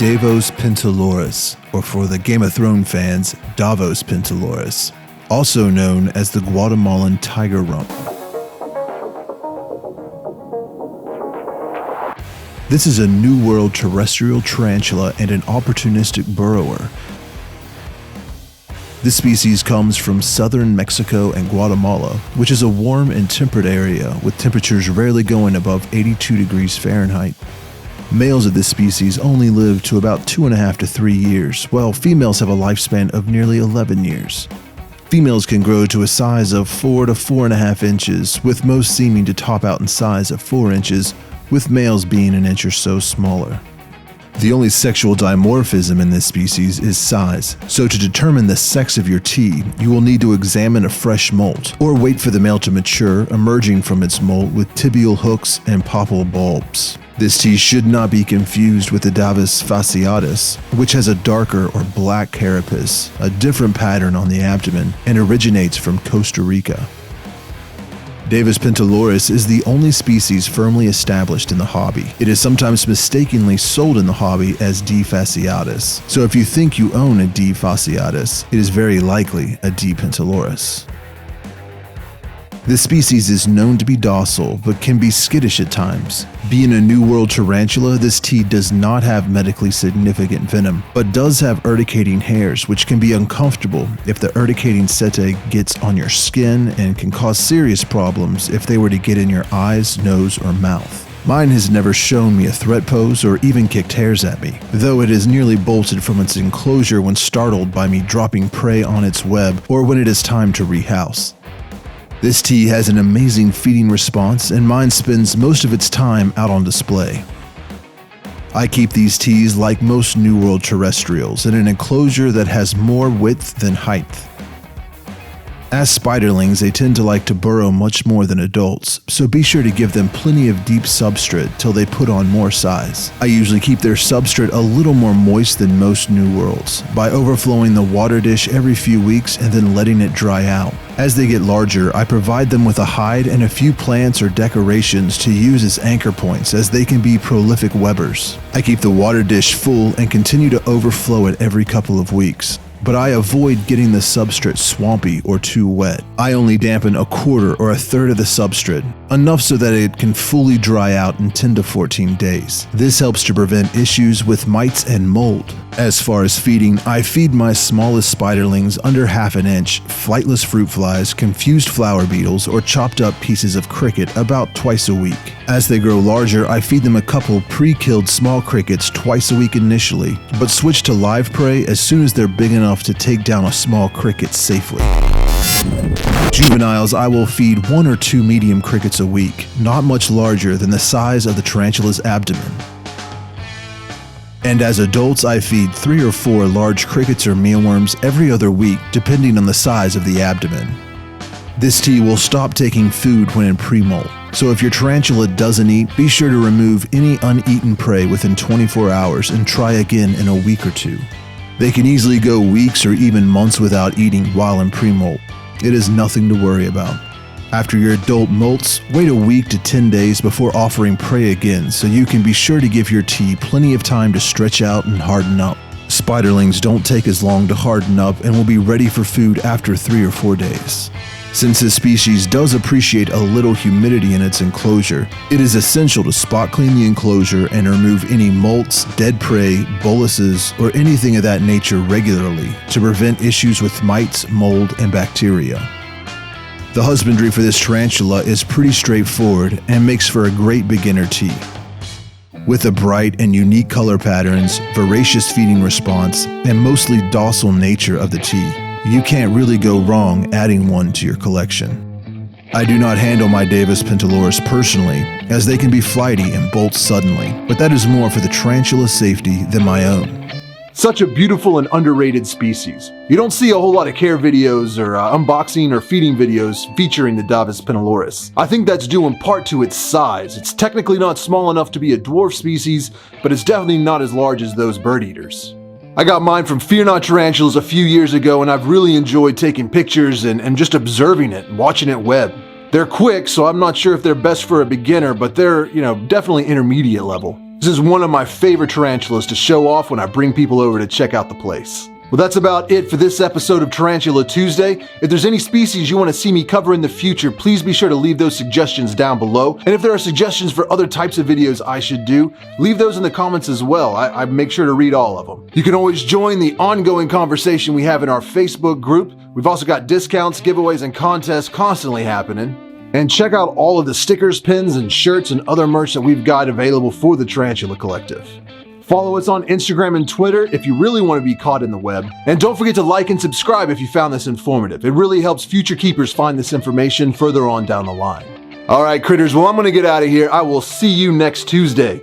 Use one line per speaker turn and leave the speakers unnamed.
Davus pentaloris, or for the Game of Thrones fans, Davus pentaloris, also known as the Guatemalan Tiger Rump. This is a New World terrestrial tarantula and an opportunistic burrower. This species comes from southern Mexico and Guatemala, which is a warm and temperate area with temperatures rarely going above 82 degrees Fahrenheit. Males of this species only live to about 2.5 to 3 years, while females have a lifespan of nearly 11 years. Females can grow to a size of 4 to 4.5 inches, with most seeming to top out in size of 4 inches, with males being an inch or so smaller. The only sexual dimorphism in this species is size, so to determine the sex of your tea, you will need to examine a fresh molt, or wait for the male to mature, emerging from its molt with tibial hooks and poppal bulbs. This tea should not be confused with the Davus fasciatus, which has a darker or black carapace, a different pattern on the abdomen, and originates from Costa Rica. Davus pentaloris is the only species firmly established in the hobby. It is sometimes mistakenly sold in the hobby as D. fasciatus, so if you think you own a D. fasciatus, it is very likely a D. pentaloris. This species is known to be docile, but can be skittish at times. Being a New World tarantula, this tea does not have medically significant venom, but does have urticating hairs, which can be uncomfortable if the urticating setae gets on your skin and can cause serious problems if they were to get in your eyes, nose, or mouth. Mine has never shown me a threat pose or even kicked hairs at me, though it is nearly bolted from its enclosure when startled by me dropping prey on its web or when it is time to rehouse. This tea has an amazing feeding response, and mine spends most of its time out on display. I keep these teas like most New World terrestrials in an enclosure that has more width than height. As spiderlings, they tend to like to burrow much more than adults, so be sure to give them plenty of deep substrate till they put on more size. I usually keep their substrate a little more moist than most New Worlds, by overflowing the water dish every few weeks and then letting it dry out. As they get larger, I provide them with a hide and a few plants or decorations to use as anchor points, as they can be prolific webbers. I keep the water dish full and continue to overflow it every couple of weeks, but I avoid getting the substrate swampy or too wet. I only dampen 1/4 or 1/3 of the substrate, enough so that it can fully dry out in 10 to 14 days. This helps to prevent issues with mites and mold. As far as feeding, I feed my smallest spiderlings under 1/2 inch, flightless fruit flies, confused flower beetles, or chopped up pieces of cricket about twice a week. As they grow larger, I feed them a couple pre-killed small crickets twice a week initially, but switch to live prey as soon as they're big enough to take down a small cricket safely. Juveniles, I will feed 1 or 2 medium crickets a week, not much larger than the size of the tarantula's abdomen. And as adults, I feed 3 or 4 large crickets or mealworms every other week, depending on the size of the abdomen. This tea will stop taking food when in pre-molt, so if your tarantula doesn't eat, be sure to remove any uneaten prey within 24 hours and try again in a week or 2. They can easily go weeks or even months without eating while in pre-molt. It is nothing to worry about. After your adult molts, wait a week to 10 days before offering prey again, so you can be sure to give your tea plenty of time to stretch out and harden up. Spiderlings don't take as long to harden up and will be ready for food after 3 or 4 days. Since this species does appreciate a little humidity in its enclosure, it is essential to spot clean the enclosure and remove any molts, dead prey, boluses, or anything of that nature regularly to prevent issues with mites, mold, and bacteria. The husbandry for this tarantula is pretty straightforward and makes for a great beginner tea. With the bright and unique color patterns, voracious feeding response, and mostly docile nature of the tea, you can't really go wrong adding one to your collection. I do not handle my Davus pentaloris personally, as they can be flighty and bolt suddenly, but that is more for the tarantula's safety than my own.
Such a beautiful and underrated species. You don't see a whole lot of care videos or unboxing or feeding videos featuring the Davus pentaloris. I think that's due in part to its size. It's technically not small enough to be a dwarf species, but it's definitely not as large as those bird eaters. I got mine from Fear Not Tarantulas a few years ago, and I've really enjoyed taking pictures and just observing it and watching it web. They're quick, so I'm not sure if they're best for a beginner, but they're, definitely intermediate level. This is one of my favorite tarantulas to show off when I bring people over to check out the place. Well, that's about it for this episode of Tarantula Tuesday. If there's any species you want to see me cover in the future, please be sure to leave those suggestions down below. And if there are suggestions for other types of videos I should do, leave those in the comments as well. I make sure to read all of them. You can always join the ongoing conversation we have in our Facebook group. We've also got discounts, giveaways, and contests constantly happening. And check out all of the stickers, pins, and shirts and other merch that we've got available for the Tarantula Collective. Follow us on Instagram and Twitter if you really want to be caught in the web. And don't forget to like and subscribe if you found this informative. It really helps future keepers find this information further on down the line. All right, critters, well, I'm going to get out of here. I will see you next Tuesday.